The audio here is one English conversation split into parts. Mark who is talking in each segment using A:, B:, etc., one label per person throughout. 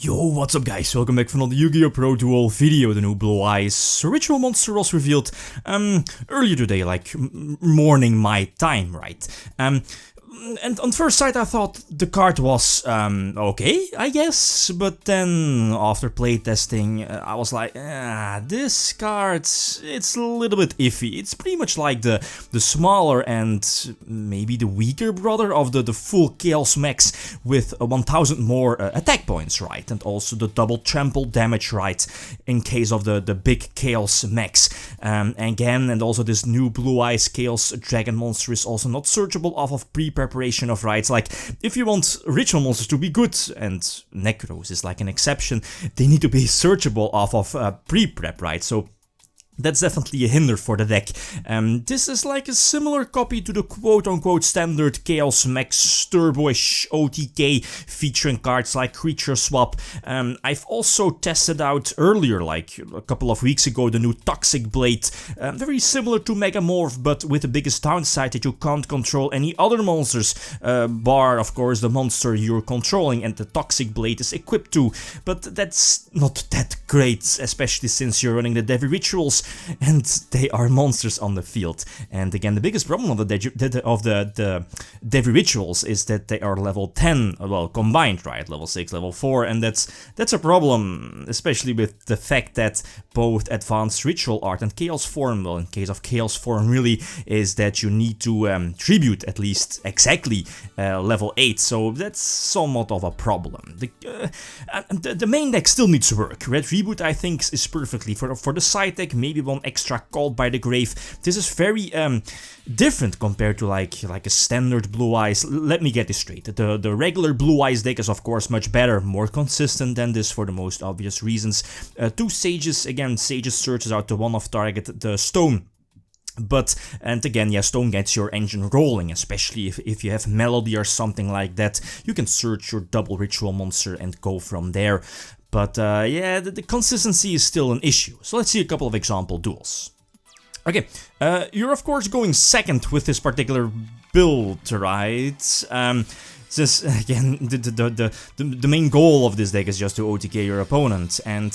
A: Yo, what's up guys, welcome back for another YgoPro duel video. The new Blue Eyes ritual monster was revealed earlier today, like morning my time, right? And on first sight I thought the card was okay, I guess, but then after playtesting I was like, this card, it's a little bit iffy. It's pretty much like the smaller and maybe the weaker brother of the full Chaos Max with 1000 more attack points, right? And also the double trample damage, right, in case of the big Chaos Max. Again, and also this new Blue Eyes Chaos Dragon monster is also not searchable off of pre-preparation of rights. Like, if you want ritual monsters to be good, and Necros is like an exception, they need to be searchable off of pre-prep, right? So that's definitely a hinder for the deck. This is like a similar copy to the quote-unquote standard Chaos Max Turbo-ish OTK featuring cards like Creature Swap. I've also tested out earlier, like a couple of weeks ago, the new Toxic Blade. Very similar to Megamorph, but with the biggest downside that you can't control any other monsters, bar, of course, the monster you're controlling and the Toxic Blade is equipped to. But that's not that great, especially since you're running the Devi Rituals, and they are monsters on the field. And again, the biggest problem of the Devi Rituals is that they are level 10, well, combined, right? Level 6, level 4, and that's a problem, especially with the fact that both Advanced Ritual Art and Chaos Form, well, in case of Chaos Form really, is that you need to tribute at least exactly level 8, so that's somewhat of a problem. The main deck still needs work. Red Reboot, I think, is perfectly for the side deck, maybe one extra Called by the Grave. This is very different compared to like a standard Blue Eyes. Let me get this straight. The regular Blue Eyes deck is of course much better, more consistent than this for the most obvious reasons. 2 Sages, again, Sages searches out the one off target, the Stone. But, and again, yeah, Stone gets your engine rolling, especially if you have Melody or something like that. You can search your double ritual monster and go from there. But yeah, the consistency is still an issue. So let's see a couple of example duels. Okay, you're of course going second with this particular build, right? Since, again, the main goal of this deck is just to OTK your opponent, and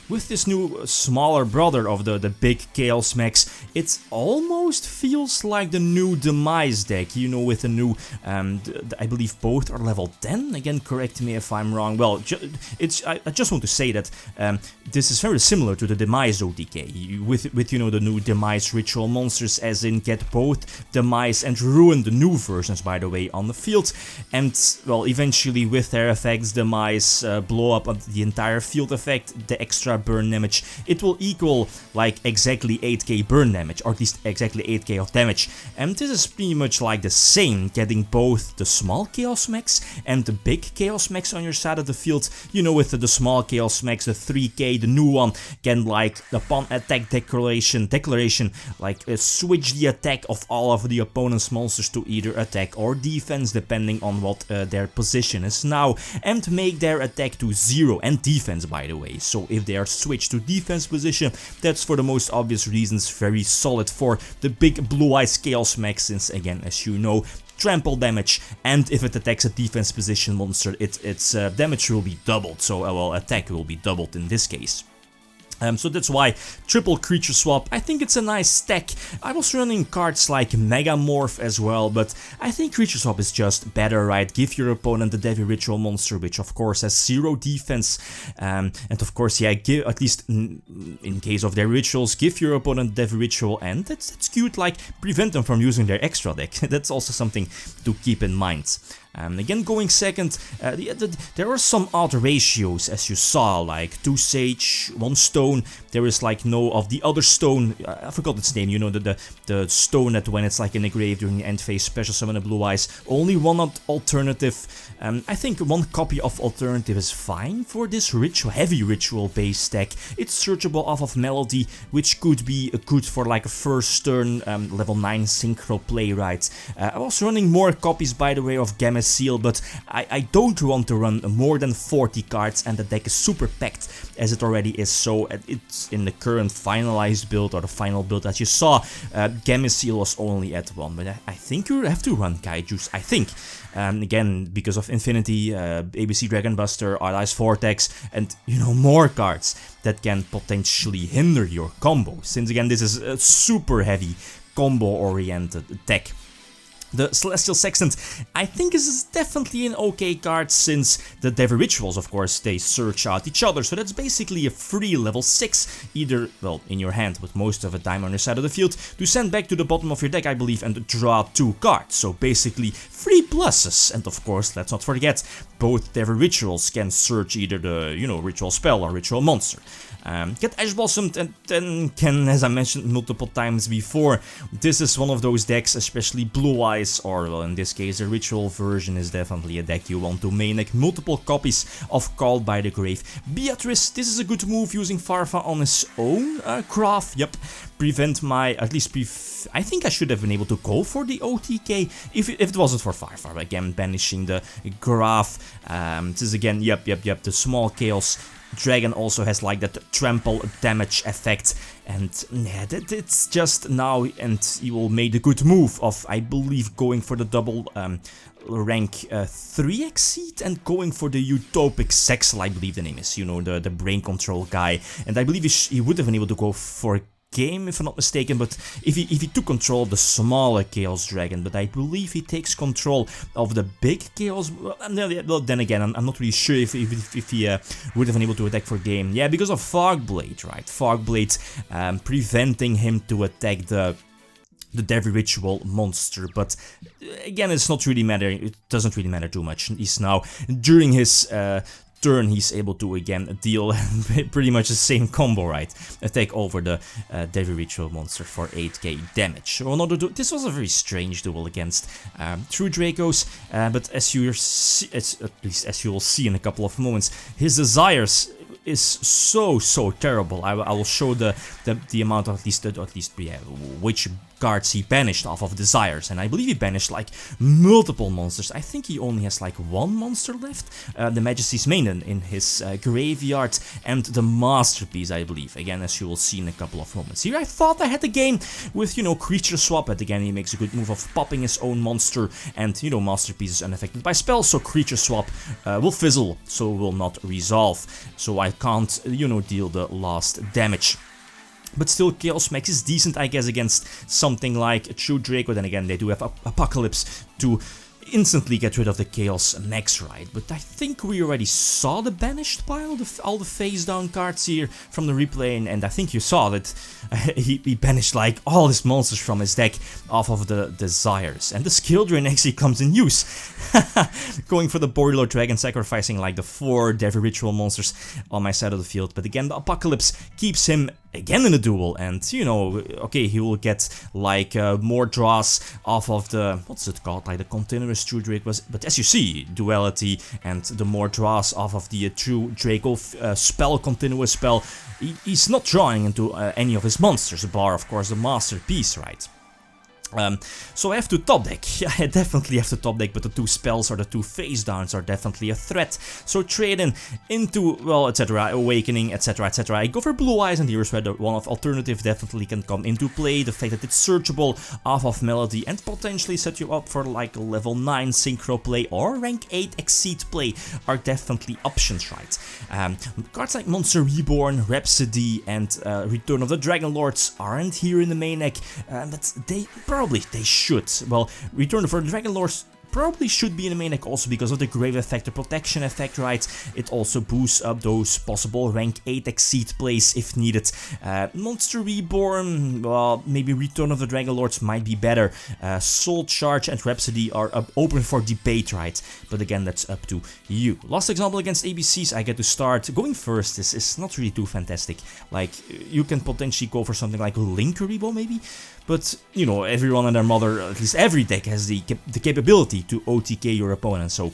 A: with this new smaller brother of the big Chaos Max, it almost feels like the new Demise deck, you know, with the new, I believe both are level 10, again, correct me if I'm wrong. Well, I just want to say that this is very similar to the Demise OTK, with you know, the new Demise Ritual monsters, as in get both Demise and Ruin, the new versions, by the way, on the field. And, well, eventually with their effects, Demise, blow up the entire field effect, the extra burn damage, it will equal like exactly 8k burn damage, or at least exactly 8k of damage. And this is pretty much like the same, getting both the small Chaos Max and the big Chaos Max on your side of the field. You know, with the small Chaos Max, the 3k, the new one, can, like, upon attack declaration, like, switch the attack of all of the opponent's monsters to either attack or defense, depending on what their position is now, and make their attack to 0 and defense, by the way. So if they are switched to defense position, that's for the most obvious reasons very solid for the big Blue Eyes Chaos Max, since, again, as you know, trample damage, and if it attacks a defense position monster, its damage will be doubled, so well, attack will be doubled in this case. So that's why triple Creature Swap, I think it's a nice stack. I was running cards like Megamorph as well, but I think Creature Swap is just better, right? Give your opponent the Devi Ritual monster, which of course has 0 defense, and of course, yeah, give, at least in case of their rituals, give your opponent Devi Ritual, and that's cute, like, prevent them from using their extra deck. That's also something to keep in mind. Again, going second, there are some odd ratios, as you saw, like 2 Sage, 1 Stone. There is like no of the other stone, I forgot its name, you know, the stone that when it's like in the grave during the end phase, special summon a Blue Eyes. Only one alternative. I think 1 copy of alternative is fine for this heavy ritual based deck. It's searchable off of Melody, which could be good for like a first turn level 9 synchro play, right? I was running more copies, by the way, of Gamma Gamma Seal, but I don't want to run more than 40 cards, and the deck is super packed as it already is. So it's in the current finalized build, or the final build that you saw, Gamma Seal was only at 1, but I think you have to run Kaijus, I think. Again, because of Infinity, ABC Dragon Buster, Ice Vortex, and more cards that can potentially hinder your combo, since again this is a super heavy combo oriented deck. The Celestial Sextant, I think, is definitely an okay card, since the Devil Rituals, of course, they search out each other, so that's basically a free level 6, either, well, in your hand, with most of the time on your side of the field, to send back to the bottom of your deck, I believe, and draw 2 cards, so basically 3 pluses. And of course, let's not forget, both Devil Rituals can search either the, Ritual Spell or Ritual Monster. Get Ash Blossomed, and then can, as I mentioned multiple times before, this is one of those decks, especially Blue Eyes, or well, in this case the Ritual version is definitely a deck you want to main deck multiple copies of Called by the Grave. Beatrice, this is a good move using Farfa on his own craft, yep. Prevent my, I think I should have been able to go for the OTK if it wasn't for Farfa. Again, banishing the Graph. This is again, yep, the small Chaos Dragon also has like that trample damage effect, and yeah, it's just now, and he will make the good move of, I believe, going for the double rank 3 Exceed and going for the Utopic Sexel, I believe the name is, the brain control guy, and I believe he would have been able to go for game, if I'm not mistaken, but if he took control of the smaller Chaos Dragon, but I believe he takes control of the big Chaos, well, then again, I'm not really sure if he would have been able to attack for game. Yeah, because of Fogblade, right? Fogblade preventing him to attack the Devil Ritual monster, but again, it's not really matter, it doesn't really matter too much. He's now, during his turn, he's able to again deal pretty much the same combo, right? Attack over the Devil Ritual monster for 8k damage. So another this was a very strange duel against True Dracos, but as you will see in a couple of moments, his desires is so terrible. I will show the amount of which cards he banished off of Desires, and I believe he banished like multiple monsters. I think he only has like 1 monster left, the Majesty's Maiden in his graveyard, and the Masterpiece, I believe, again, as you will see in a couple of moments. Here I thought I had the game with, Creature Swap, but again he makes a good move of popping his own monster, and Masterpiece is unaffected by spells, so Creature Swap will fizzle, so will not resolve, so I can't, deal the lost damage. But still, Chaos Max is decent, I guess, against something like a True Draco. Then again, they do have Apocalypse to instantly get rid of the Chaos Max, right? But I think we already saw the banished pile, all the face down cards here from the replay, and I think you saw that he banished like all his monsters from his deck off of the Desires, and the Skill Drain actually comes in use. Going for the Boreal Dragon, sacrificing like the 4 Devil Ritual monsters on my side of the field, but again the Apocalypse keeps him again in the duel, and okay, he will get like more draws off of the, what's it called, like the continuous True Draco, but as you see, duality and the more draws off of the True Draco spell, continuous spell, he's not drawing into any of his monsters, bar of course the Masterpiece, right? So I have to top deck. Yeah, I definitely have to top deck, but the 2 spells or the 2 face downs are definitely a threat. So trading into, well, etc., Awakening, etc., etc. I go for Blue Eyes, and here's where the one of alternative definitely can come into play. The fact that it's searchable off of Melody and potentially set you up for like a level 9 Synchro play or rank 8 Exceed play are definitely options, right? Cards like Monster Reborn, Rhapsody, and Return of the Dragon Lords aren't here in the main deck, but they should. Well, Return of the Dragon Lords probably should be in the main deck also because of the Grave effect, the protection effect, right? It also boosts up those possible rank 8 Exceed plays if needed. Monster Reborn, well, maybe Return of the Dragon Lords might be better. Soul Charge and Rhapsody are open for debate, right? But again, that's up to you. Last example against ABCs, I get to start. Going first is not really too fantastic. Like, you can potentially go for something like Linkuribo maybe, but, everyone and their mother, at least every deck has the capability to OTK your opponent, so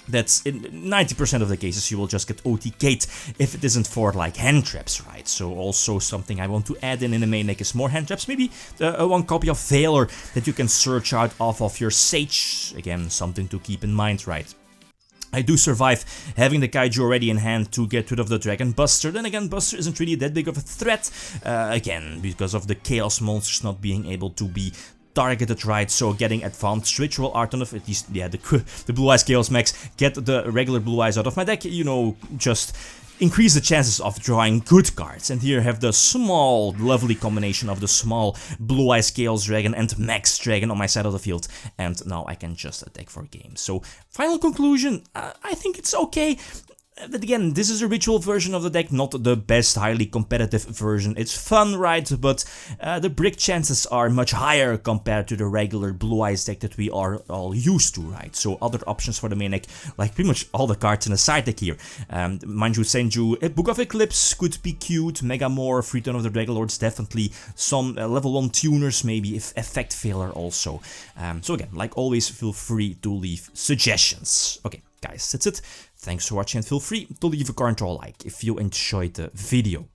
A: That's in 90% of the cases you will just get OTK'd if it isn't for like hand traps, right? So also something I want to add in the main deck is more hand traps. Maybe one copy of Valor that you can search out off of your Sage. Again, something to keep in mind, right? I do survive having the Kaiju already in hand to get rid of the Dragon Buster. Then again, Buster isn't really that big of a threat, again, because of the Chaos monsters not being able to be targeted, right? So getting advanced ritual art on of at least, yeah, the Blue Eyes Chaos Max, get the regular Blue Eyes out of my deck, you know, just increase the chances of drawing good cards. And here I have the small, lovely combination of the small Blue Eyes Chaos Dragon and Max Dragon on my side of the field. And now I can just attack for game. So, final conclusion, I think it's okay. But again, this is a ritual version of the deck, not the best highly competitive version. It's fun, right? But the brick chances are much higher compared to the regular Blue Eyes deck that we are all used to, right? So other options for the main deck, like pretty much all the cards in the side deck here. Manju Senju, Book of Eclipse could be cute, Megamorph, Return of the Dragon Lords definitely, some level 1 tuners maybe, if Effect Failure also. So again, like always, feel free to leave suggestions. Okay, guys, that's it. Thanks for watching and feel free to leave a comment or a like if you enjoyed the video.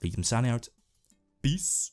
A: Lithium signing out. Peace.